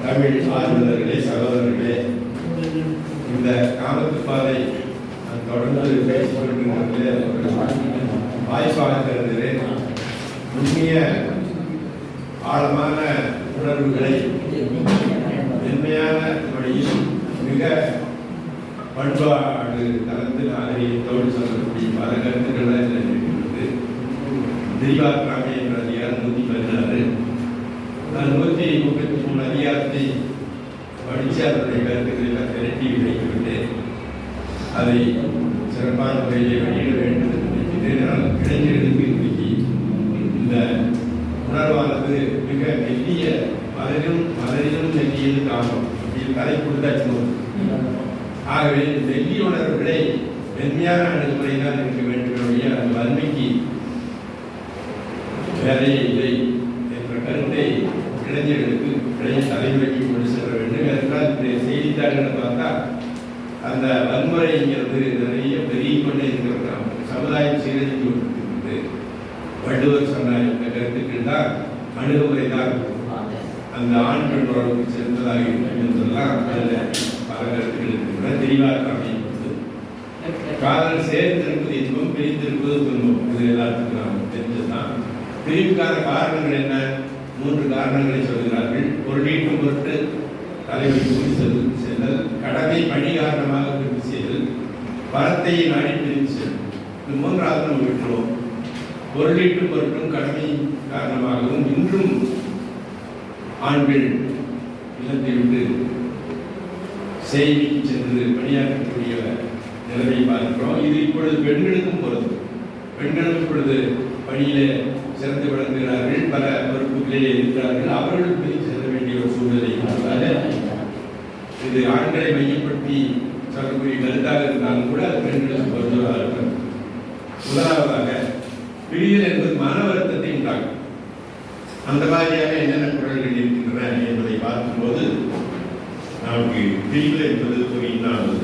தமிழ் ஆர்வலர்களே, சகோதரர்களே, இந்த காமத்து பாதை தொடர்ந்து பேசிக்கொண்டிருக்கிறதுல வாய்ப்பாக தருகிறேன். நுண்ணிய ஆழமான உணர்வுகளை மென்மையான வழியில் மிக பண்பாடு கலந்து நாகரிகத்தோடு சொல்லக்கூடிய பல கருத்துக்களை இருக்கிறது. திரிவாக்கிராமை என்ற அதிகாரம் 116. நான் 133 அதிகாரத்தை படித்து அதனுடைய கருத்துக்களை திரட்டி வைத்துவிட்டேன். அதை சிறப்பான முறையிலே வெளியிட வேண்டும் என்று இளைஞர்களுக்கு இன்றைக்கு இந்த உணர்வானது மிக மெல்லிய மலரிலும் மெல்லியது காணும் கலை கொடுத்தாச்சு. ஆகவே மெல்லிய உணர்வுகளை மென்மையான அணுகுமுறை தான் இருக்க வேண்டும். அந்த வன்மைக்கு வேலையே இல்லை என்ற கருத்தை இளைஞர்களுக்கு இளைய தலைமுறைக்கு கொண்டு செல்ல வேண்டும். அதனால் செய்தித்தாள்களை பார்த்தா அந்த வன்முறைங்கிறது நிறைய பெருகி கொண்டே இருக்கிறோம். சமுதாயம் சீரழிந்து கொண்டிருக்கிறது. வள்ளுவர் சொன்ன இந்த கருத்துக்கள் தான் அணுகுமுறை தான் அந்த ஆண் பெண் உறவுக்கு சிறந்ததாக இருக்கும் என்றெல்லாம் அதில் பல கருத்துக்கள் இருக்கின்றன. தெளிவாக அமைப்பது காதல் சேர்ந்திருப்பது இன்பம், பிரிந்திருப்பது துன்பம். இது எல்லாத்துக்கும் நாம் தெரிஞ்சதுதான். பிரிவுக்கான காரணங்கள் என்ன? 3 காரணங்களை சொல்கிறார்கள். பொருளீட்டும் பொருட்டு தலைமை கூறி செல்லல், கடமை பணி காரணமாக பிரிந்து செல்லல், பரத்தை நாடி பிரிந்து செல்லும். இது 3வது நம்ம விட்டுருவோம். பொருளீட்டும் பொருட்டும் கடமை காரணமாகவும் இன்றும் ஆண்கள் இல்லத்தை விட்டு செய்திக்கு சென்று பணியாற்றக்கூடிய நிலைமை பார்க்கிறோம். இது இப்பொழுது பெண்களுக்கும் பொருந்தும். பெண்களும் இப்பொழுது பணியிலே சிறந்து விளங்குகிறார்கள், பல பொறுப்புகளிலே இருக்கிறார்கள். அவர்களும் பிரித்து செல்ல வேண்டிய ஒரு சூழ்நிலை இருந்தால் இது ஆண்களை மையப்படுத்தி சொல்லக்கூடிய கருத்தாக இருந்தாலும் கூட அது பெண்களுக்கு பொருந்துவதாக இருக்கும். முதலாவதாக பிரிதல் என்பது மன வருத்தத்தை உண்டாகும். அந்த மாதிரியாக என்னென்ன குரல்கள் இருக்கின்றன என்பதை பார்க்கும்போது நமக்கு பிரிவு என்பது ஒரு இன்னாவது.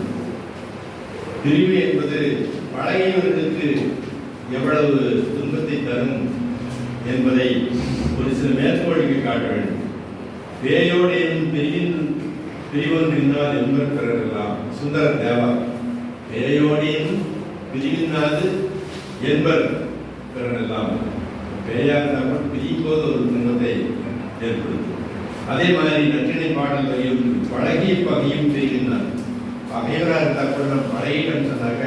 பிரிவு என்பது பழகியவர்களுக்கு எவ்வளவு துன்பத்தை தரும் என்பதை ஒரு சில மேற்கோளுக்கு காட்ட வேண்டும். பேயோடு எனும் பிரிவொன்றினால் என்பர் பெறலாம். சுந்தர தேவா. பேயோடையும் பிரிவினாது என்பர் பெறலாம். பேயார் நம்ம பிரியும் போது ஒரு துன்பத்தை ஏற்படுத்தும். அதே மாதிரி நற்றினை பாடல் வரையும் பழகிய பகையும் பிரிகின்றார். பகைவராக இருந்தால் கூட நம்ம பழகிட்டோம் சொன்னாக்க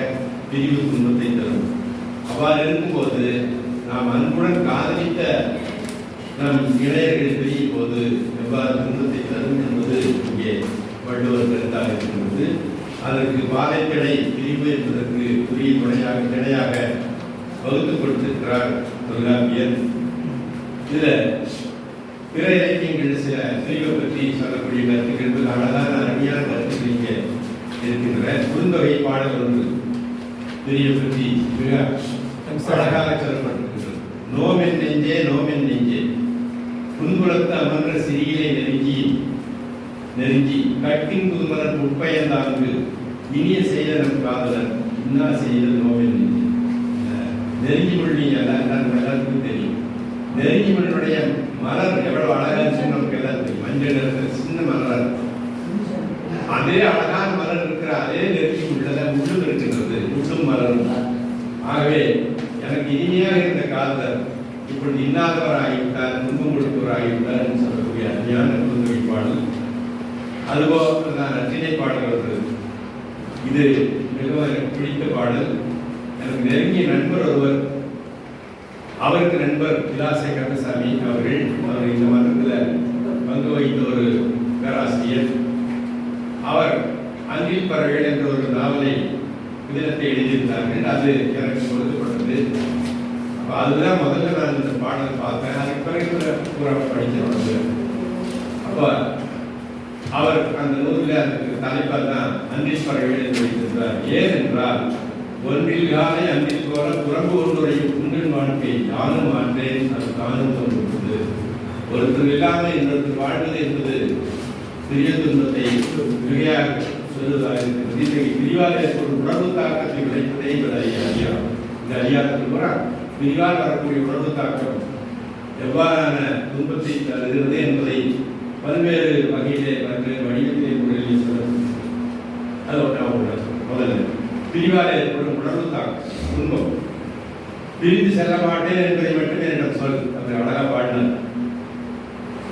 பிரிவு துன்பத்தை தரும். அவ்வாறு இருக்கும்போது நாம் அன்புடன் காதலித்த நம் இளையர்கள் பிரியும் போது எவ்வாறு துன்பத்தை தரும் என்பது இங்கே வள்ளுவர் கருத்தாக இருக்கின்றது. அதற்கு பாதைக்கிளை பிரிவு என்பதற்கு உரிய துணையாக வகுத்து கொடுத்திருக்கிறார் தொல்காப்பியர். இதில் பிற இலக்கியங்கள் சில பிரிவை பற்றி சொல்லக்கூடிய கருத்துக்கள் அழகான அருமையான கருத்துக்கள் இங்கே இருக்கின்றன. குறுந்தொகை பாடல் ஒன்று பிரிவை பற்றி மிக அழகாக சொல்லப்பட்டிருக்கிறது. நோமென் நெஞ்சே நோமென் நெஞ்சே புன்புலத்து அமர்ந்த சிறியிலே நெருங்கி கட்டின் புதுமலர் உட்பயந்தாங்கு இனிய செய்தனம் காதலன் இன்னா செய்தல் நோமென் நெஞ்சே. நெருங்கி மொழிங்க எல்லாருக்கும் தெரியும். நெருங்கி மொழியுடைய மலர் எவ்வளவு அழகாச்சு நமக்கு எல்லாம் தெரியும். மஞ்சள் நிறத்தில் சின்ன மலராக இருக்கும். அதே அழகான மலர் இருக்கிற அதே நெருங்கி உள்ளத முள்ளும் இருக்கின்றது. முள்ளும் மலரும். ஆகவே எனக்கு இனிமையாக இருந்த காதலர் இப்பொழுது இன்னாதவர் ஆகிவிட்டார், துன்பம் கொடுத்தவர் ஆகிவிட்டார் என்று சொல்லக்கூடிய அருமையான குறுந்தொகை பாடல். அதுபோல நான் நற்றினை பாடல் வருகிறது. இது மிகவும் எனக்கு பிடித்த பாடல். எனக்கு நெருங்கிய நண்பர் ஒருவர், அவருக்கு நண்பர் விலாசை கந்தசாமி அவர்கள். அவர் இந்த மன்றத்தில் பங்கு வகித்த ஒரு பேராசிரியர். அவர் அன்றில் பறவைகள் என்ற ஒரு நாவலை புதினத்தை எழுதியிருந்தார்கள். அது எனக்கு கொடுக்கப்பட்டது. அப்போ அதுதான் முதல்ல நான் இந்த பாடல் பார்த்தேன். அதுக்கு பிறகு படிக்கிறோம். அப்போ அவர் அந்த நூலில் அதுக்கு தலைப்பால் தான் அன்றில் பறவைகள் என்று வைத்திருந்தார். ஏனென்றால் ஒன்றில் காலை அன்றில் போல புறம்பு ஒன்றுடைய உங்கள் வாழ்க்கை யானும் ஆற்றேன் அது தானும் தோன்றுவது. ஒருத்தர் இல்லாமல் இன்னொருத்தர் வாழ்வது என்பது பெரிய துன்பத்தை மிகையாக சொல்லுவதாக இருக்கிறது. இன்றைக்கு பிரிவாக ஏற்படும் உணர்வு தாக்கத்தை விளைப்பதே இந்த அதிகாரத்தில் கூட பிரிவாக வரக்கூடிய உணர்வு தாக்கம் எவ்வாறான துன்பத்தை தருகிறது என்பதை பல்வேறு வகையிலே பல்வேறு வடிவத்திலே முறையிலே சொல்லணும். அது ஒன்றாக முதல்ல பிரிவால் ஏற்படும் உணர்வு தான் துன்பம். பிரிந்து செல்ல மாட்டேன் என்பதை மட்டுமே என்னிடம் சொல் அப்படி அழகா பாடினார்.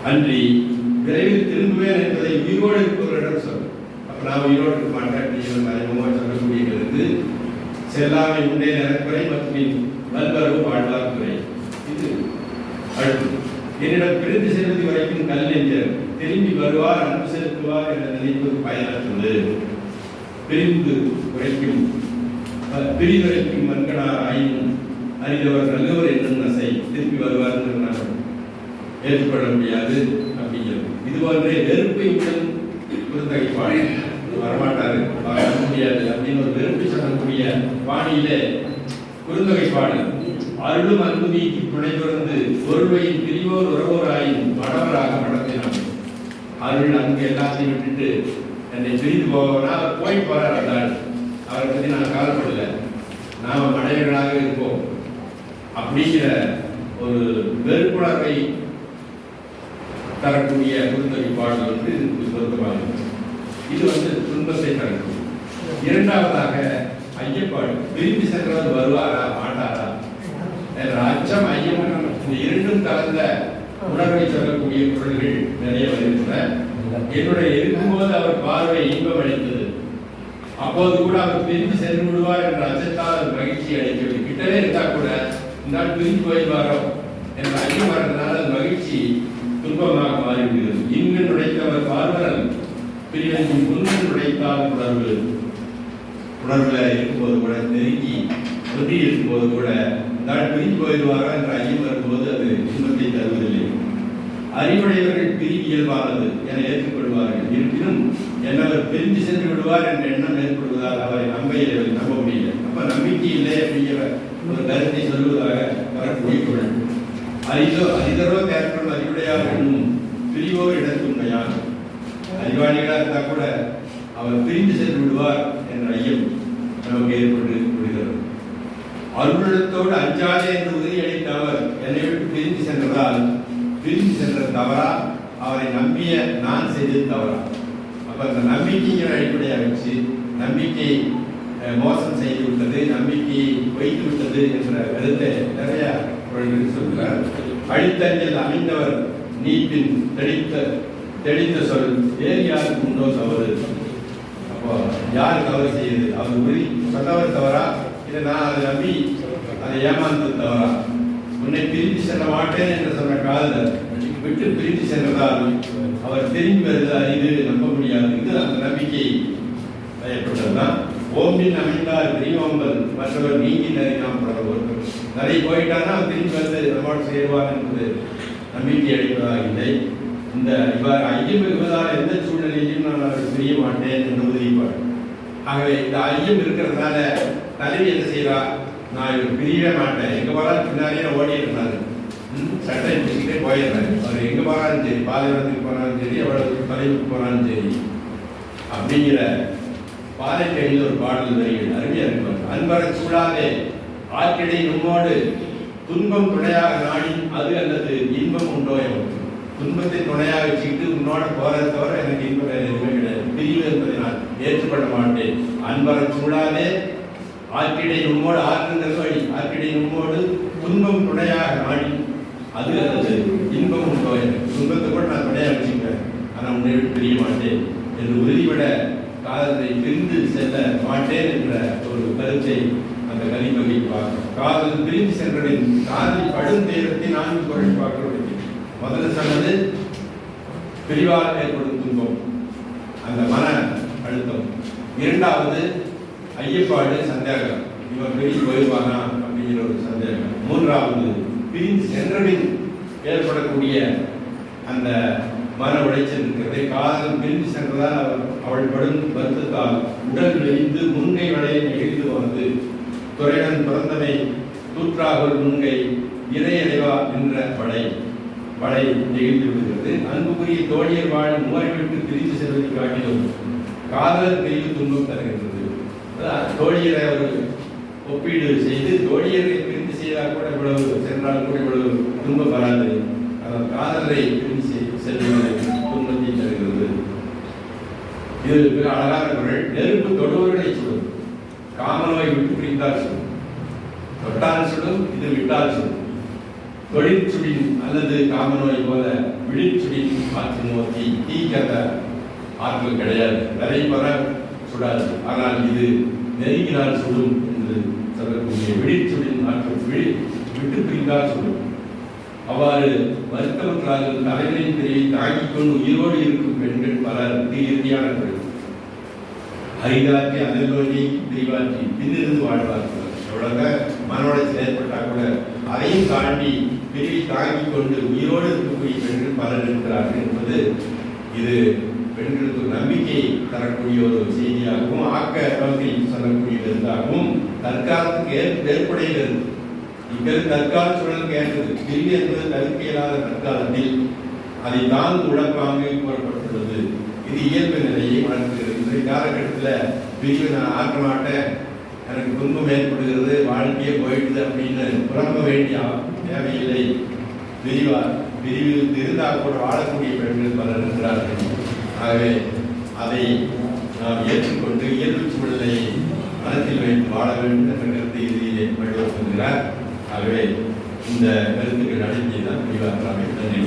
அன்றி விரைவில் திரும்புவேன் என்பதை உயிரோடு இருப்பவர்களிடம் சொல். அப்ப நான் உயிரோடு இருக்க மாட்டேன் அப்படிங்கிற மறைமுகமாக சொல்லக்கூடியது செல்லாமை உண்டே நிறக்குறை மற்றும் வல்வரவு வாழ்வார் குறை. இது அடுத்து என்னிடம் பிரிந்து செல்வது வரைக்கும் கல் நெஞ்சர் திரும்பி வருவார் அன்பு செலுத்துவார் என நினைப்பது பயனற்றது. பிரிந்து உரைக்கும் பிரிதுரைக்கும் மன்கனார் ஆயினும் அறிந்தவர் நல்லவர் என்னும் நசை திரும்பி வருவார் என்று நான் ஏற்றுக்கொள்ள முடியாது அப்படிங்கிறது. இது போன்றே வெறுப்பை உடன் குறுந்தகை பாடி வரமாட்டாரு வர முடியாது அப்படின்னு ஒரு வெறுப்பை சொல்லக்கூடிய பாணியிலே குறுந்தகை பாடல் அருளும் அன்பு நீக்கி துணை தொடர்ந்து பொருள்வையின் பிரிவோர் உறவோராயும் மடவராக நடத்தினார். அருள் அன்பு எல்லாத்தையும் விட்டுட்டு என்னை பிரிந்து போவனா அவர் போய் போறார். அதான் அவரை பற்றி நான் கவலைப்படல, நாம மடையர்களாக இருப்போம் அப்படிங்கிற ஒரு வெறுப்புணர்வை தரக்கூடிய குறுந்தகை பாடல் வந்து இதுக்கு பொருத்தமாக. இது துன்பத்தை தரணும். இரண்டாவதாக ஐயப்பாடு பிரிந்து சென்றவர் வருவாரா மாட்டாரா என்ற அச்சம் ஐயம் இந்த இரண்டும் கலந்த உணர்வை சொல்லக்கூடிய குரல்கள் நிறைய வருகின்றன. என்னுடைய இருக்கும்போது அவர் பார்வை இன்பம் அளித்தது, அப்போது கூட அவர் பிரிந்து சென்று விடுவார் என்ற அச்சத்தால் மகிழ்ச்சி அளிக்கிறது. கிட்டவே இருந்தா கூட இந்த நாள் பிரிந்து போய்வாரோ என்ற ஐயம் வரதுனால அது மகிழ்ச்சி துன்பமாக மாறிவிடுகிறது. இங்கு நுழைத்தவர் பார்வரல் பிரிவென்றும் முன்னில் நுழைத்தால் உணர்வுல இருக்கும்போது கூட நெருங்கி ஒன்றி இருக்கும்போது கூட நாள் பிரிந்து போயிடுவாரா என்ற ஐயம் வரும்போது அது இன்பத்தை தருவதில்லை. அறிவுடையவர்கள் பிரிவு இயல்பானது என ஏற்றுக்கொள்வார்கள். இருப்பினும் என்னவர் பிரிந்து சென்று விடுவார் என்ற எண்ணம் ஏற்படுவதால் அவரை நம்ப முடியல. அப்ப நம்பிக்கை இல்லை அப்படிங்கிற ஒரு கருத்தை சொல்வதாக வரக்கூடிய குரல். அரிதரோ தேர்தல் அறிவுடையார்களும் பிரிவோ இடத்துண்மையான அறிவாளிகளாக இருந்தால் கூட அவர் பிரிந்து சென்று விடுவார் என்ற ஐயம் நமக்கு ஏற்பட்டு விடுகிறது. அருளிடத்தோடு அஞ்சாதே என்று உறுதியளித்த அவர் என்னை விட்டு பிரிந்து சென்றதால் பிரிந்து சென்ற தவறா அவரை நம்பிய நான் செய்தது தவறா? அப்ப அந்த நம்பிக்கைங்கிற அடிப்படையாக வச்சு நம்பிக்கை மோசம் செய்து விட்டது, நம்பிக்கையை வைத்து விட்டது என்ற கருத்தை நிறைய சொல்கிறார். அழித்தஞ்சல் அமைந்தவர் நீப்பின் தெளித்த சொல் வேறு யாருக்கு உண்டோ தவறு? அப்போ யார் தவறு செய்யுது? அவர் உறுதி சொன்னவர் தவறா, இதை நான் அதை நம்பி அதை ஏமாந்தது தவறா? உன்னை பிரிந்து செல்ல மாட்டேன் என்று சொன்ன காதலர் விட்டு பிரிந்து சென்றதால் அவர் திரும்பி வருது அறிவு நம்ப முடியாது. இது அந்த நம்பிக்கை ஏற்பட்டதுதான். ஓம்பின் அமைந்தார் பிரிவோம்பல் மற்றவர் நீங்கி நிறையாம் பரவர். நிறைய போயிட்டான்னா அவர் திரும்பி வந்து நம்மோடு சேருவார் என்பது நம்பிக்கை அளிப்பதாக இல்லை. இந்த இவ்வாறு ஐயம் இருப்பதால் எந்த சூழ்நிலையிலும் நான் அவரை பிரிய மாட்டேன் என்று உறுதிப்பார். ஆகவே இந்த ஐயம் இருக்கிறதுனால தலைவி என்ன செய்யறா? நான் இவர் பிரியவே மாட்டேன், எங்க போறாலும் பின்னாடியே ஓடி இருந்தாரு, சட்டை பிடிச்சிக்கிட்டே போயிடுறாரு. அவர் எங்க போனாலும் சரி, பாலைவனத்துக்கு போனாலும் சரி, எவ்வளவு தொலைவுக்கு போனாலும் சரி அப்படிங்கிற பாதைக்கு எழுந்த ஒரு பாடல் வரிகள் அருமையா இருப்பார். அன்பர சூழாதே ஆற்றிடை நம்மோடு துன்பம் துணையாக நாடி அது அல்லது இன்பம் உண்டோ? துன்பத்தை துணையாக வச்சுக்கிட்டு உன்னோட போறதை தவிர எனக்கு இன்பம் எதுவுமே கிடையாது. பிரிவு என்பதை நான் ஏற்றுக்கொள்ள மாட்டேன். அன்பர சூழாதே ஆற்றிடை நம்மோடு ஆற்றுங்கிறது வழி. ஆற்றிடை நம்மோடு துன்பம் துணையாக நாடி அது அல்லது இன்பம் உண்டோ? துன்பத்தை கூட நான் துணையாக வச்சுக்கிறேன், ஆனால் உன்னை விட்டு பிரிய மாட்டேன் என்று உறுதிபட காதலை பிரிந்து செல்ல மாட்டேன் என்ற ஒரு கருத்தை அந்த கலிப்பகை பார்க்கிறோம். காதல் பிரிந்து சென்றதின் காதல் படும் தேரத்தை 4 குரல் பார்க்கிறோம். முதல்ல சொன்னது பிரிவால் ஏற்படும் துன்பம், அந்த மன அழுத்தம். இரண்டாவது ஐயப்பாடு, சந்தேகம், இவன் பிரிந்து போயிடுவானா அப்படிங்கிற ஒரு சந்தேகம். மூன்றாவது பிரிந்து சென்றதின் ஏற்படக்கூடிய அந்த மன உளைச்சல் இருக்கிறது. காதல் பிரிந்து சென்றதால் அவள் படும் வருத்தத்தால் உடல் வெளிந்து முன்கை வளையை நெகிழ்ந்து போனது. துறைவன் பிறந்தனை தூற்றாகல் முன்கை இறையடைவா என்ற படை நெகிழ்ந்து விடுகிறது. அன்புக்குரிய தோழியர் வாழ் மூவரை விட்டு பிரிந்து செல்வதை காட்டிலும் காதல் பிரிவு துன்பம் தருகின்றது. தோழியரை ஒரு ஒப்பீடு செய்து தோழியரை பிரிந்து செய்தால் கூட இவ்வளவு சென்றால் கூட இவ்வளவு துன்பம் வராது. காதலை பிரிந்து செல்வது துன்பம் இது மிக அழகான குரல். நெருப்பு தொடுவர்களை சுடும், காமநோய் விட்டு பிரிந்தால் சுடும். தொட்டால் சுடும், இது விட்டால் சுடும். தொழிற்சுடின் அல்லது காமநோய் போல விழிச்சுடின் மாற்று நோக்கி தீக்கத்த ஆற்றல் கிடையாது. வரை வர சுடாது, ஆனால் இது நெருங்கினால் சுடும் என்று சொல்லக்கூடிய விழிச்சுடின் ஆற்றல் விட்டு பிரிந்தால் சுடும். அவ்வாறு மருத்துவர்களாக தலைவரின் பிரிவை தாங்கிக் கொண்டு உயிரோடு இருக்கும் பெண்கள் பலர் இறுதியான பெண் அரிதாக்கி அதனோக்கி பிரிவாக்கி பின்னிருந்து வாழ்வார்கள். எவ்வளவு மன உளைச்சல் ஏற்பட்டால் கூட அதையும் தாண்டி பிரிவை தாங்கிக் கொண்டு உயிரோடு இருக்கக்கூடிய பெண்கள் பலர் இருக்கிறார்கள் என்பது இது பெண்களுக்கு ஒரு நம்பிக்கையை தரக்கூடிய ஒரு செய்தியாகவும் ஆக்க நோக்கி சொல்லக்கூடியதாகவும் தற்காலத்துக்கு ஏற்புடையது. இங்கிறது தற்கால சூழலுக்கு ஏற்றது. பிரிவு என்பது தவிர்க்க இயலாத தற்காலத்தில் அதை தான் உடற்பாங்கு கூறப்பட்டுள்ளது. இது இயல்பு நிலையை வளர்க்கிறது. இந்த காலகட்டத்தில் பிரிவு நான் ஆக்க மாட்டேன், எனக்கு துன்பம் ஏற்படுகிறது, வாழ்க்கையே போயிடுது அப்படின்னு புலம்ப வேண்டிய தேவையில்லை. பிரிவு இருந்தால் கூட வாழக்கூடிய பெண்கள் பலர் இருக்கிறார்கள். ஆகவே அதை நாம் ஏற்றுக்கொண்டு இயல்பு சூழலை மனத்தில் வைத்து வாழ வேண்டும் என்ற கருத்தை இறுதியிலே வழிவகுக்கிறார். ஆகவே இந்த கருத்துக்கள் அடங்கியதான் பிரிவாற்றாமை. நன்றி.